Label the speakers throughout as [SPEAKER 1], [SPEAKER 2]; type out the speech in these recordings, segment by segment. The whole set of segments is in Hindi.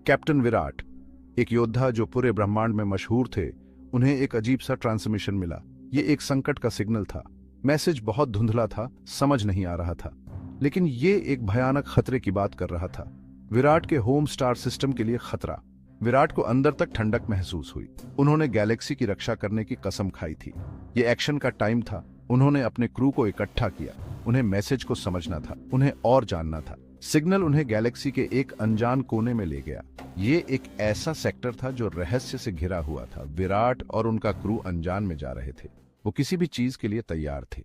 [SPEAKER 1] कैप्टन विराट, एक योद्धा जो पूरे ब्रह्मांड में मशहूर थे, उन्हें एक अजीब सा ट्रांसमिशन मिला। ये एक संकट का सिग्नल था। मैसेज बहुत धुंधला था, समझ नहीं आ रहा था, लेकिन ये एक भयानक खतरे की बात कर रहा था। विराट के होम स्टार सिस्टम के लिए खतरा। विराट को अंदर तक ठंडक महसूस हुई। उन्होंने गैलेक्सी की रक्षा करने की कसम खाई थी। ये एक्शन का टाइम था। उन्होंने अपने क्रू को इकट्ठा किया। उन्हें मैसेज को समझना था, उन्हें और जानना था। सिग्नल उन्हें गैलेक्सी के एक अनजान कोने में ले गया। ये एक ऐसा सेक्टर था जो रहस्य से घिरा हुआ था। विराट और उनका क्रू अनजान में जा रहे थे। वो किसी भी चीज के लिए तैयार थे।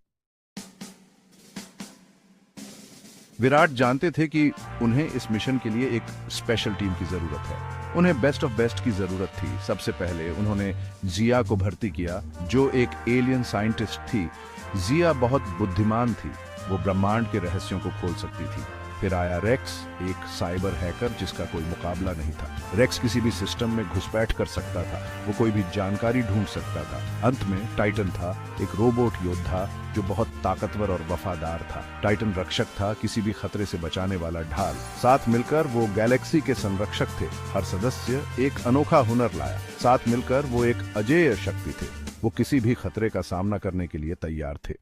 [SPEAKER 1] विराट जानते थे कि उन्हें इस मिशन के लिए एक स्पेशल टीम की जरूरत है। उन्हें बेस्ट ऑफ बेस्ट की जरूरत थी। सबसे पहले उन्होंने जिया को भर्ती किया, जो एक एलियन साइंटिस्ट थी। जिया बहुत बुद्धिमान थी, वो ब्रह्मांड के रहस्यों को खोल सकती थी। फिर आया रेक्स, एक साइबर हैकर जिसका कोई मुकाबला नहीं था। रेक्स किसी भी सिस्टम में घुसपैठ कर सकता था, वो कोई भी जानकारी ढूंढ सकता था। अंत में टाइटन था, एक रोबोट योद्धा जो बहुत ताकतवर और वफादार था। टाइटन रक्षक था, किसी भी खतरे से बचाने वाला ढाल। साथ मिलकर वो गैलेक्सी के संरक्षक थे। हर सदस्य एक अनोखा हुनर लाया। साथ मिलकर वो एक अजेय शक्ति थे। वो किसी भी खतरे का सामना करने के लिए तैयार थे।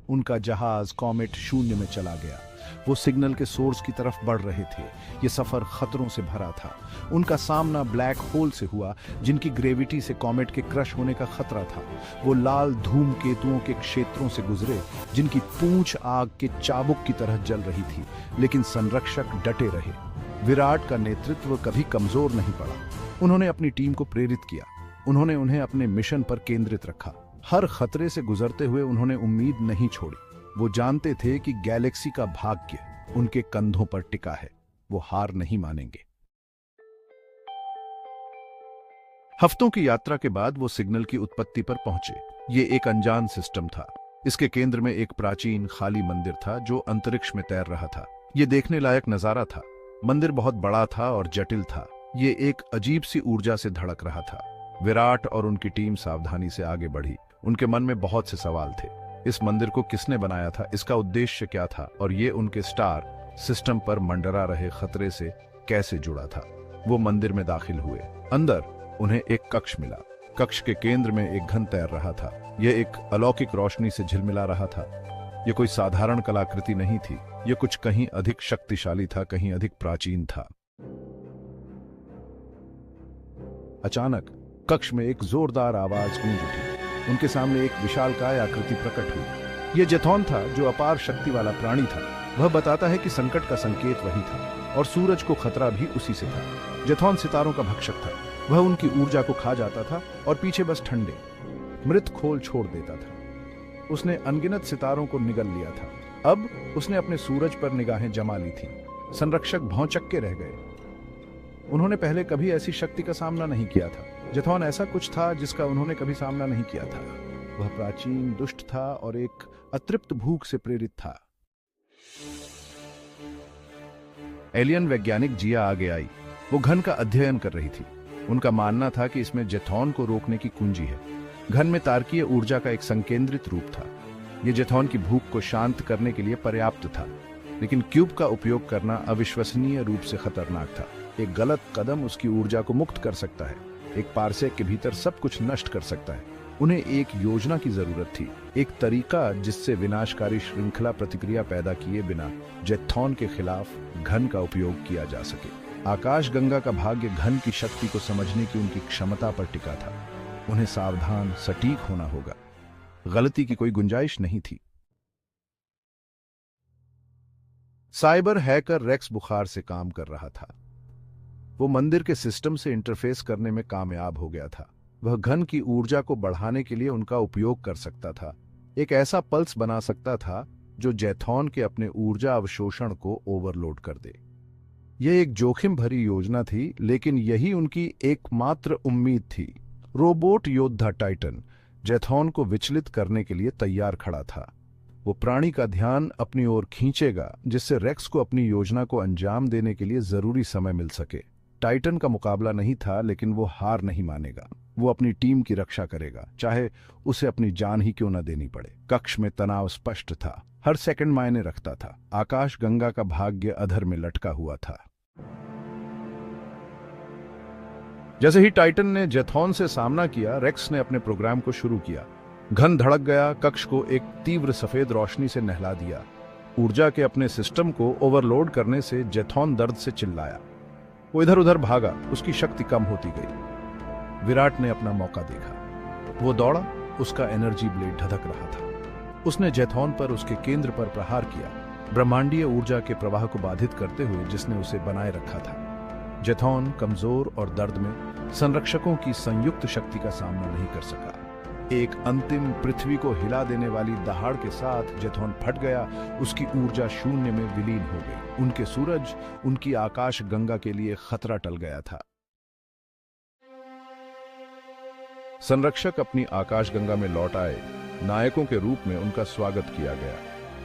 [SPEAKER 1] उनका जहाज कॉमेट शून्य में चला गया। वो सिग्नल के सोर्स की तरफ बढ़ रहे थे। ये सफर खतरों से भरा था। उनका सामना ब्लैक होल से हुआ, जिनकी ग्रेविटी से कॉमेट के क्रश होने का खतरा था। वो लाल धूमकेतुओं के क्षेत्रों से गुजरे, जिनकी पूंछ आग के चाबुक की तरह जल रही थी, लेकिन संरक्षक डटे रहे। विराट का नेतृत्व कभी कमजोर नहीं पड़ा। उन्होंने अपनी टीम को प्रेरित किया। उन्होंने उन्हें अपने मिशन पर केंद्रित रखा। हर खतरे से गुजरते हुए उन्होंने उम्मीद नहीं छोड़ी। वो जानते थे कि गैलेक्सी का भाग्य उनके कंधों पर टिका है। वो हार नहीं मानेंगे। हफ्तों की यात्रा के बाद वो सिग्नल की उत्पत्ति पर पहुंचे। ये एक अनजान सिस्टम था। इसके केंद्र में एक प्राचीन खाली मंदिर था जो अंतरिक्ष में तैर रहा था। ये देखने लायक नजारा था। मंदिर बहुत बड़ा था और जटिल था। ये एक अजीब सी ऊर्जा से धड़क रहा था। विराट और उनकी टीम सावधानी से आगे बढ़ी। उनके मन में बहुत से सवाल थे। इस मंदिर को किसने बनाया था, इसका उद्देश्य क्या था, और ये उनके स्टार सिस्टम पर मंडरा रहे खतरे से कैसे जुड़ा था। वो मंदिर में दाखिल हुए। अंदर उन्हें एक कक्ष मिला। कक्ष के केंद्र में एक घन तैर रहा था। यह एक अलौकिक रोशनी से झिलमिला रहा था। यह कोई साधारण कलाकृति नहीं थी। यह कुछ कहीं अधिक शक्तिशाली था, कहीं अधिक प्राचीन था। अचानक कक्ष में एक जोरदार आवाज गूंज उठी। उनके सामने एक विशालकाय आकृति प्रकट हुई। यह जेथॉन था, जो अपार शक्ति वाला प्राणी था। वह बताता है कि संकट का संकेत वही था और सूरज को खतरा भी उसी से था। जेथॉन सितारों का भक्षक था। वह उनकी ऊर्जा को खा जाता था और पीछे बस ठंडे मृत खोल छोड़ देता था। उसने अनगिनत सितारों को निगल लिया था। अब उसने अपने सूरज पर निगाहें जमा ली थी। संरक्षक भौंचक्के रह गए। उन्होंने पहले कभी ऐसी शक्ति का सामना नहीं किया था। जेथॉन ऐसा कुछ था जिसका उन्होंने कभी सामना नहीं किया था। वह प्राचीन, दुष्ट था और एक अतृप्त भूख से प्रेरित था। एलियन वैज्ञानिक जिया आगे आई। वो घन का अध्ययन कर रही थी। उनका मानना था कि इसमें जेथॉन को रोकने की कुंजी है। घन में तारकीय ऊर्जा का एक संकेंद्रित रूप था। यह जेथॉन की भूख को शांत करने के लिए पर्याप्त था, लेकिन क्यूब का उपयोग करना अविश्वसनीय रूप से खतरनाक था। एक गलत कदम उसकी ऊर्जा को मुक्त कर सकता है। एक पारसेक के भीतर सब कुछ नष्ट कर सकता है। उन्हें एक योजना की जरूरत थी, एक तरीका जिससे विनाशकारी श्रृंखला प्रतिक्रिया पैदा किए बिना जेथॉन के खिलाफ घन का उपयोग किया जा सके। आकाशगंगा का भाग्य घन की शक्ति को समझने की उनकी क्षमता पर टिका था। उन्हें सावधान, सटीक होना होगा। गलती की कोई गुंजाइश नहीं थी। साइबर हैकर रेक्स बुखार से काम कर रहा था। वो मंदिर के सिस्टम से इंटरफेस करने में कामयाब हो गया था। वह घन की ऊर्जा को बढ़ाने के लिए उनका उपयोग कर सकता था। एक ऐसा पल्स बना सकता था जो जेथॉन के अपने ऊर्जा अवशोषण को ओवरलोड कर दे। यह एक जोखिम भरी योजना थी, लेकिन यही उनकी एकमात्र उम्मीद थी। रोबोट योद्धा टाइटन जेथॉन को विचलित करने के लिए तैयार खड़ा था। वो प्राणी का ध्यान अपनी ओर खींचेगा, जिससे रेक्स को अपनी योजना को अंजाम देने के लिए जरूरी समय मिल सके। टाइटन का मुकाबला नहीं था, लेकिन वो हार नहीं मानेगा। वो अपनी टीम की रक्षा करेगा, चाहे उसे अपनी जान ही क्यों न देनी पड़े। कक्ष में तनाव स्पष्ट था, हर सेकंड मायने रखता था। आकाश गंगा का भाग्य अधर में लटका हुआ था। जैसे ही टाइटन ने जेथॉन से सामना किया, रेक्स ने अपने प्रोग्राम को शुरू किया। घन धड़क गया, कक्ष को एक तीव्र सफेद रोशनी से नहला दिया। ऊर्जा के अपने सिस्टम को ओवरलोड करने से जेथॉन दर्द से चिल्लाया। वो इधर उधर भागा, उसकी शक्ति कम होती गई। विराट ने अपना मौका देखा। वो दौड़ा, उसका एनर्जी ब्लेड धधक रहा था। उसने जेथॉन पर उसके केंद्र पर प्रहार किया, ब्रह्मांडीय ऊर्जा के प्रवाह को बाधित करते हुए जिसने उसे बनाए रखा था। जेथॉन कमजोर और दर्द में संरक्षकों की संयुक्त शक्ति का सामना नहीं कर सका। एक अंतिम पृथ्वी को हिला देने वाली दहाड़ के साथ जेथॉन फट गया, उसकी ऊर्जा शून्य में विलीन हो गई। उनके सूरज, उनकी आकाश गंगा के लिए खतरा टल गया था। संरक्षक अपनी आकाश गंगा में लौट आए। नायकों के रूप में उनका स्वागत किया गया।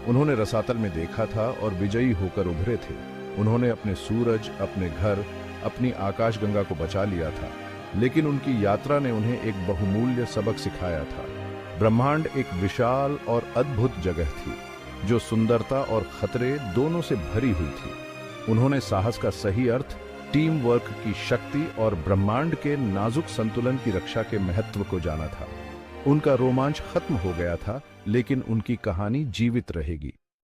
[SPEAKER 1] उन्होंने रसातल में देखा था और विजयी होकर उभरे थे। उन्होंने अपने सूरज, अपने घर, अपनी आकाश गंगा को बचा लिया था, लेकिन उनकी यात्रा ने उन्हें एक बहुमूल्य सबक सिखाया था। ब्रह्मांड एक विशाल और अद्भुत जगह थी, जो सुंदरता और खतरे दोनों से भरी हुई थी। उन्होंने साहस का सही अर्थ, टीम वर्क की शक्ति और ब्रह्मांड के नाजुक संतुलन की रक्षा के महत्व को जाना था। उनका रोमांच खत्म हो गया था, लेकिन उनकी कहानी जीवित रहेगी।